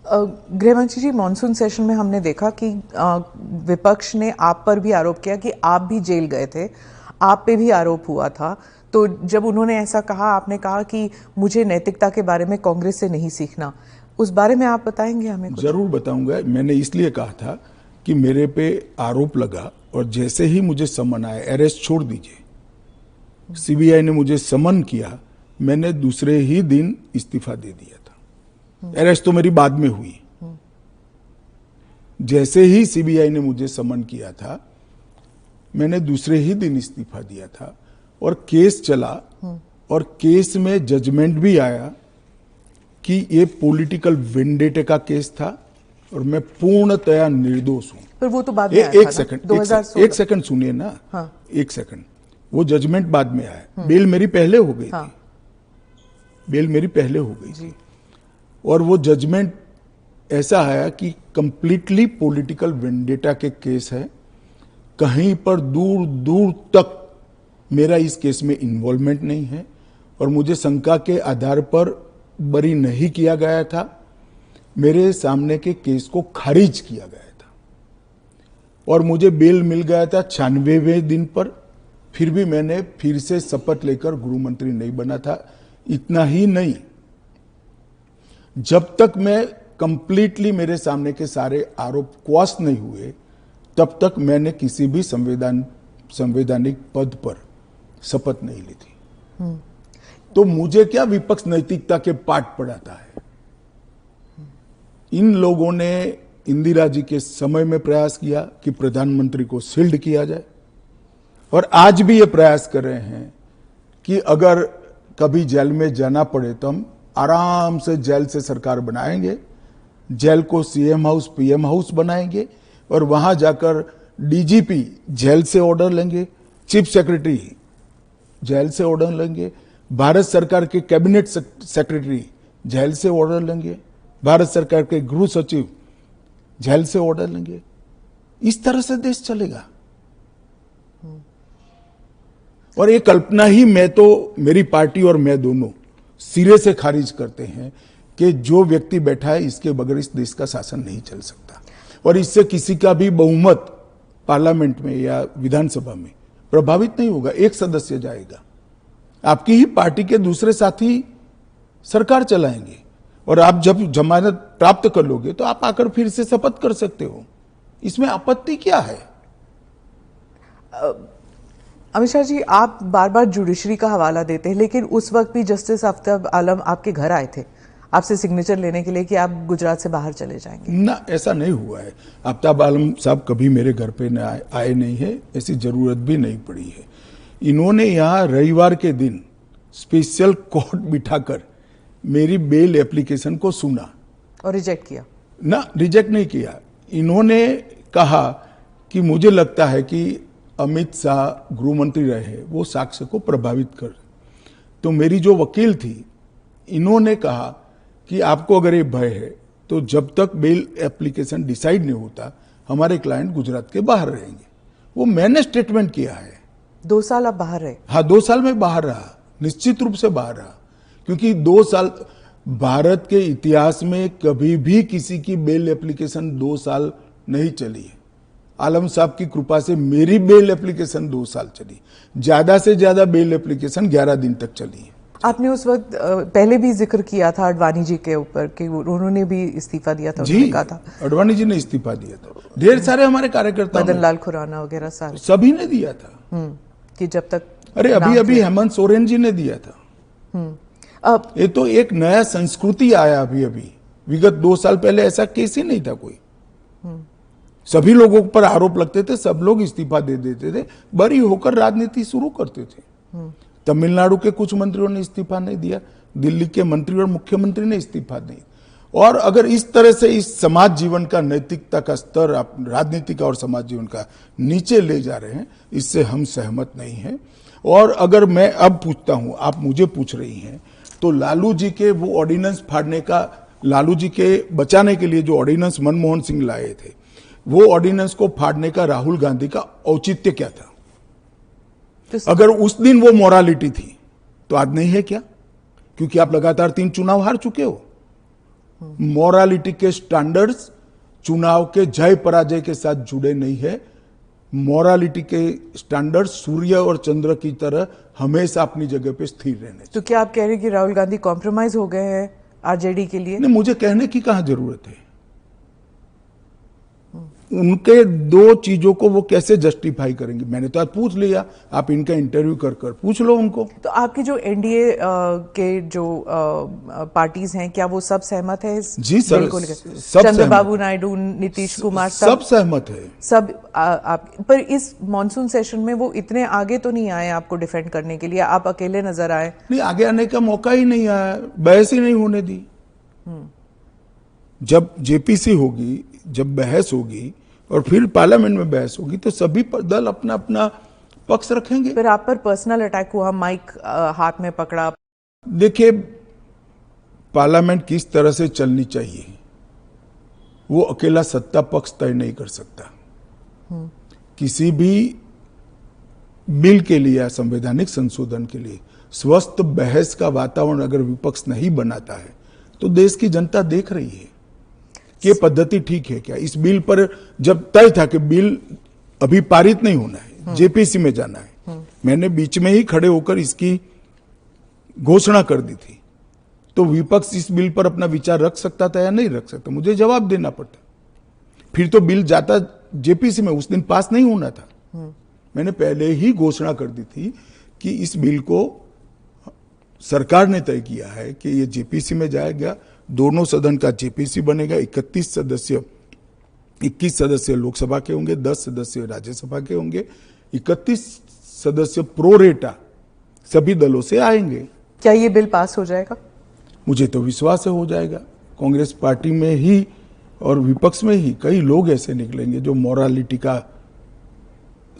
गृहमंत्री जी, monsoon session में हमने देखा कि विपक्ष ने आप पर भी आरोप किया कि आप भी जेल गए थे, आप पे भी आरोप हुआ था। तो जब उन्होंने ऐसा कहा, आपने कहा कि मुझे नैतिकता के बारे में कांग्रेस से नहीं सीखना, उस बारे में आप बताएंगे हमें कुछ? जरूर बताऊंगा। मैंने इसलिए कहा था कि मेरे पे आरोप लगा और जैसे ही मुझे समन आया, अरेस्ट छोड़ दीजिए, सीबीआई ने मुझे समन किया, मैंने दूसरे ही दिन इस्तीफा दे दिया था। अरेस्ट तो मेरी बाद में हुई। जैसे ही सीबीआई ने मुझे समन किया था, मैंने दूसरे ही दिन इस्तीफा दिया था और केस चला और केस में जजमेंट भी आया कि ये पॉलिटिकल वेंडेटे का केस था और मैं पूर्णतया निर्दोष हूं। पर वो तो बाद में आया एक था सेकंड, 2016। एक सेकंड सुनिए ना। हाँ। एक सेकंड, वो जजमेंट बाद में आया। बेल मेरी पहले हो गई थी, बेल मेरी पहले हो गई थी और वो जजमेंट ऐसा आया कि कंप्लीटली पॉलिटिकल वेंडेटा के केस है। कहीं पर दूर दूर तक मेरा इस केस में इन्वॉल्वमेंट नहीं है और मुझे शंका के आधार पर बरी नहीं किया गया था। मेरे सामने के केस को खारिज किया गया था और मुझे बेल मिल गया था 96वें दिन पर। फिर भी मैंने फिर से शपथ लेकर गृह मंत्री नहीं बना था। इतना ही नहीं, जब तक मैं कंप्लीटली मेरे सामने के सारे आरोप क्वाश नहीं हुए, तब तक मैंने किसी भी संवैधानिक पद पर शपथ नहीं ली थी। तो मुझे क्या विपक्ष नैतिकता के पाठ पढ़ाता है? इन लोगों ने इंदिरा जी के समय में प्रयास किया कि प्रधानमंत्री को शील्ड किया जाए और आज भी ये प्रयास कर रहे हैं कि अगर कभी जेल में जाना पड़े तो हम आराम से जेल से सरकार बनाएंगे, जेल को सीएम हाउस पीएम हाउस बनाएंगे और वहां जाकर डीजीपी जेल से ऑर्डर लेंगे, चीफ सेक्रेटरी जेल से ऑर्डर लेंगे, भारत सरकार के कैबिनेट सेक्रेटरी जेल से ऑर्डर लेंगे, भारत सरकार के गृह सचिव जेल से ऑर्डर लेंगे। इस तरह से देश चलेगा। और ये कल्पना ही मैं तो, मेरी पार्टी और मैं दोनों सिरे से खारिज करते हैं कि जो व्यक्ति बैठा है इसके बगैर इस देश का शासन नहीं चल सकता और इससे किसी का भी बहुमत पार्लियामेंट में या विधानसभा में प्रभावित नहीं होगा। एक सदस्य जाएगा, आपकी ही पार्टी के दूसरे साथी सरकार चलाएंगे और आप जब जमानत प्राप्त कर लोगे तो आप आकर फिर से शपथ कर सकते हो। इसमें आपत्ति क्या है? अमित शाह जी, आप बार बार जुडिशरी का हवाला देते हैं, लेकिन उस वक्त भी जस्टिस आफ्ताब आलम आपके घर आए थे आपसे सिग्नेचर लेने के लिए कि आप गुजरात से बाहर चले जाएंगे। ना, ऐसा नहीं हुआ है। आफ्ताब आलम साहब कभी मेरे घर पे आए नहीं है, ऐसी जरूरत भी नहीं पड़ी है। इन्होंने यहाँ रविवार के दिन स्पेशल कोर्ट बिठाकर मेरी बेल एप्लीकेशन को सुना और रिजेक्ट किया? ना, रिजेक्ट नहीं किया। इन्होंने कहा कि मुझे लगता है कि अमित शाह गृह मंत्री रहे, वो साक्ष्य को प्रभावित कर। तो मेरी जो वकील थी, इन्होंने कहा कि आपको अगर ये भय है तो जब तक बेल एप्लीकेशन डिसाइड नहीं होता हमारे क्लाइंट गुजरात के बाहर रहेंगे। वो मैंने स्टेटमेंट किया है। 2 साल आप बाहर रहे? हाँ, 2 साल में बाहर रहा, निश्चित रूप से बाहर रहा, क्योंकि 2 साल भारत के इतिहास में कभी भी किसी की बेल एप्लीकेशन 2 साल नहीं चली है। आलम साहब की कृपा से मेरी बेल एप्लीकेशन 2 साल चली। ज्यादा से ज्यादा बेल एप्लीकेशन 11 दिन तक चली है। आपने उस वक्त पहले भी जिक्र किया था अडवाणी जी के ऊपर कि उन्होंने भी इस्तीफा दिया था। जी, कहा था अडवाणी जी ने इस्तीफा दिया था। ढेर सारे हमारे कार्यकर्ता, मदन लाल खुराना वगैरह सारे, सभी ने दिया था कि जब तक, अरे अभी हेमंत सोरेन जी ने दिया था। ये तो एक नया संस्कृति आया अभी। विगत 2 साल पहले ऐसा केस ही नहीं था कोई। सभी लोगों पर आरोप लगते थे, सब लोग इस्तीफा दे देते थे, बरी होकर राजनीति शुरू करते थे। तमिलनाडु के कुछ मंत्रियों ने इस्तीफा नहीं दिया, दिल्ली के मंत्री और मुख्यमंत्री ने इस्तीफा नहीं। और अगर इस तरह से इस समाज जीवन का, नैतिकता का स्तर आप राजनीति का और समाज जीवन का नीचे ले जा रहे हैं, इससे हम सहमत नहीं हैं। और अगर मैं अब पूछता हूं, आप मुझे पूछ रही हैं, तो लालू जी के वो ऑर्डिनेंस फाड़ने का, लालू जी के बचाने के लिए जो ऑर्डिनेंस मनमोहन सिंह लाए थे, वो ऑर्डिनेंस को फाड़ने का राहुल गांधी का औचित्य क्या था? अगर उस दिन वो मोरालिटी थी तो आज नहीं है क्या? क्योंकि आप लगातार 3 चुनाव हार चुके हो मॉरालिटी के स्टैंडर्ड्स चुनाव के जय पराजय के साथ जुड़े नहीं है। मॉरालिटी के स्टैंडर्ड सूर्य और चंद्र की तरह हमेशा अपनी जगह पे स्थिर रहने चाहिए। तो क्या आप कह रहे हैं कि राहुल गांधी कॉम्प्रोमाइज हो गए हैं आरजेडी के लिए? नहीं, मुझे कहने की कहां जरूरत है। उनके दो चीजों को वो कैसे जस्टिफाई करेंगे? मैंने तो आज पूछ लिया, आप इनका इंटरव्यू कर पूछ लो उनको। तो आपकी जो एनडीए के जो पार्टीज हैं, क्या वो सब सहमत है इस जी सर, बिल को लेकर? सब चंद्रबाबू नायडू, नीतीश कुमार, सब सहमत है। सब आप पर इस मॉनसून सेशन में वो इतने आगे तो नहीं आए आपको डिफेंड करने के लिए, आप अकेले नजर आए। नहीं, आगे आने का मौका ही नहीं आया, बहस ही नहीं होने दी। जब जेपीसी होगी, जब बहस होगी और फिर पार्लियामेंट में बहस होगी तो सभी दल अपना अपना पक्ष रखेंगे। फिर आप पर पर्सनल अटैक हुआ, माइक हाथ में पकड़ा। देखिए, पार्लियामेंट किस तरह से चलनी चाहिए वो अकेला सत्ता पक्ष तय नहीं कर सकता। किसी भी बिल के लिए या संवैधानिक संशोधन के लिए स्वस्थ बहस का वातावरण अगर विपक्ष नहीं बनाता है तो देश की जनता देख रही है कि ये पद्धति ठीक है क्या। इस बिल पर जब तय था कि बिल अभी पारित नहीं होना है, जेपीसी में जाना है, मैंने बीच में ही खड़े होकर इसकी घोषणा कर दी थी, तो विपक्ष इस बिल पर अपना विचार रख सकता था या नहीं रख सकता, मुझे जवाब देना पड़ता। फिर तो बिल जाता जेपीसी में, उस दिन पास नहीं होना था। मैंने पहले ही घोषणा कर दी थी कि इस बिल को सरकार ने तय किया है कि ये जेपीसी में जाएगा। दोनों सदन का जेपीसी बनेगा। 21 सदस्य लोकसभा के होंगे, 10 सदस्य राज्यसभा के होंगे, 31 सदस्य प्रोरेटा सभी दलों से आएंगे। क्या ये बिल पास हो जाएगा? मुझे तो विश्वास है हो जाएगा। कांग्रेस पार्टी में ही और विपक्ष में ही कई लोग ऐसे निकलेंगे जो मॉरलिटी का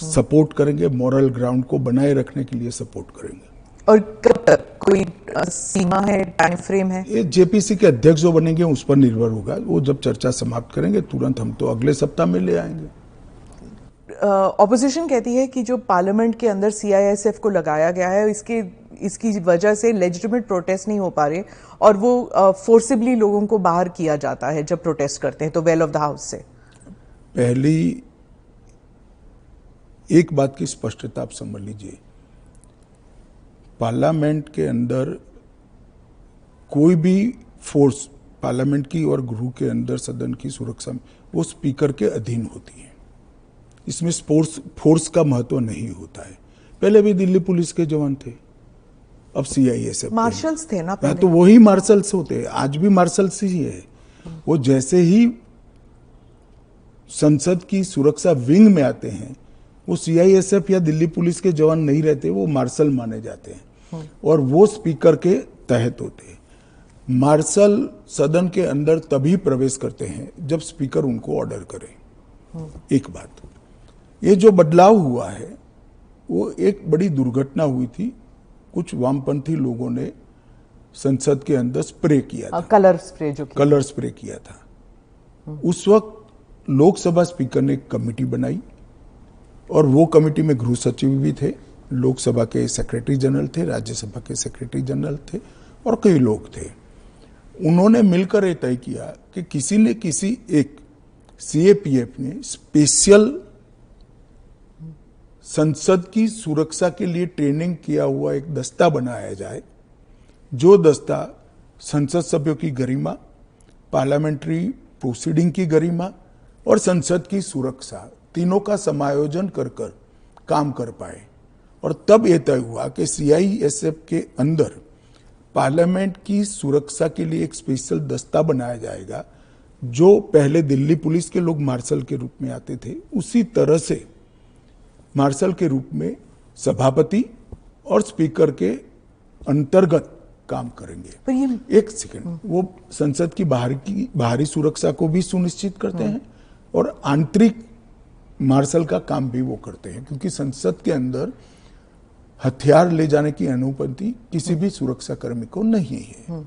सपोर्ट करेंगे, मॉरल ग्राउंड को बनाए रखने के लिए सपोर्ट करेंगे। और कब तक, कोई सीमा है, टाइम फ्रेम है? ये जेपीसी के अध्यक्ष जो बनेंगे उस पर निर्भर होगा। वो जब चर्चा समाप्त करेंगे तुरंत हम तो अगले सप्ताह में ले आएंगे। ऑपोजिशन कहती है कि जो पार्लियामेंट के अंदर सीआईएसएफ को लगाया गया है, इसकी वजह से लेजिटिमेट प्रोटेस्ट नहीं हो पा रहे और वो फोर्सिबली लोगों को बाहर किया जाता है जब प्रोटेस्ट करते हैं तो वेल ऑफ द हाउस से। पहली एक बात की स्पष्टता आप समझ लीजिए, पार्लियामेंट के अंदर कोई भी फोर्स पार्लियामेंट की और गृह के अंदर सदन की सुरक्षा में वो स्पीकर के अधीन होती है। इसमें फोर्स का महत्व नहीं होता है। पहले भी दिल्ली पुलिस के जवान थे, अब सीआईएसएफ मार्शल्स थे ना पहले। तो वही मार्शल्स होते हैं, आज भी मार्शल्स ही है। वो जैसे ही संसद की सुरक्षा विंग में आते हैं वो सीआईएसएफ या दिल्ली पुलिस के जवान नहीं रहते, वो मार्शल माने जाते हैं और वो स्पीकर के तहत होते हैं। मार्शल सदन के अंदर तभी प्रवेश करते हैं जब स्पीकर उनको ऑर्डर करे। एक बात, ये जो बदलाव हुआ है वो एक बड़ी दुर्घटना हुई थी। कुछ वामपंथी लोगों ने संसद के अंदर स्प्रे किया था, कलर स्प्रे किया था। उस वक्त लोकसभा स्पीकर ने एक कमेटी बनाई और वो कमेटी में गृह सचिव भी थे, लोकसभा के सेक्रेटरी जनरल थे, राज्यसभा के सेक्रेटरी जनरल थे और कई लोग थे। उन्होंने मिलकर ये तय किया कि किसी ने किसी एक सीएपीएफ ने स्पेशल संसद की सुरक्षा के लिए ट्रेनिंग किया हुआ एक दस्ता बनाया जाए, जो दस्ता संसद सभ्यों की गरिमा, पार्लियामेंट्री प्रोसीडिंग की गरिमा और संसद की सुरक्षा तीनों का समायोजन कर काम कर पाए। और तब यह तय हुआ कि सीआईएसएफ के अंदर पार्लियामेंट की सुरक्षा के लिए एक स्पेशल दस्ता बनाया जाएगा। जो पहले दिल्ली पुलिस के लोग मार्शल के रूप में आते थे, उसी तरह से मार्शल के रूप में सभापति और स्पीकर के अंतर्गत काम करेंगे। एक सेकंड, वो संसद की बाहरी सुरक्षा को भी सुनिश्चित करते हैं और आंतरिक मार्शल का काम भी वो करते हैं, क्योंकि संसद के अंदर हथियार ले जाने की अनुमति किसी भी सुरक्षा कर्मी को नहीं है।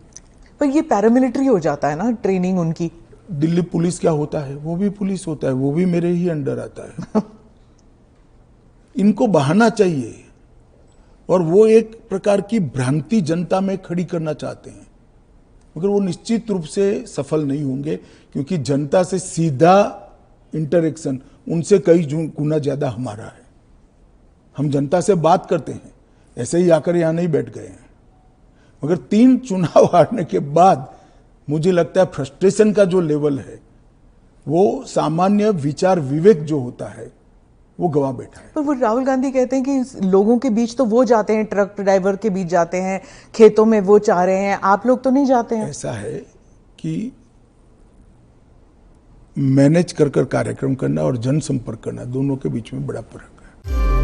पर ये पैरामिलिट्री हो जाता है ना ट्रेनिंग उनकी। दिल्ली पुलिस क्या होता है, वो भी पुलिस होता है, वो भी मेरे ही अंडर आता है। इनको बहाना चाहिए और वो एक प्रकार की भ्रांति जनता में खड़ी करना चाहते हैं मगर वो निश्चित रूप से सफल नहीं होंगे, क्योंकि जनता से सीधा इंटरेक्शन उनसे कई गुना ज्यादा हमारा है। हम जनता से बात करते हैं, ऐसे ही आकर यहां नहीं बैठ गए हैं। मगर 3 चुनाव हारने के बाद मुझे लगता है फ्रस्ट्रेशन का जो लेवल है, वो सामान्य विचार विवेक जो होता है वो गवा बैठा है। पर वो राहुल गांधी कहते हैं कि लोगों के बीच तो वो जाते हैं, ट्रक ड्राइवर के बीच जाते हैं, खेतों में वो चाह रहे हैं, आप लोग तो नहीं जाते हैं। ऐसा है कि मैनेज कर कार्यक्रम करना और जनसंपर्क करना, दोनों के बीच में बड़ा फर्क है।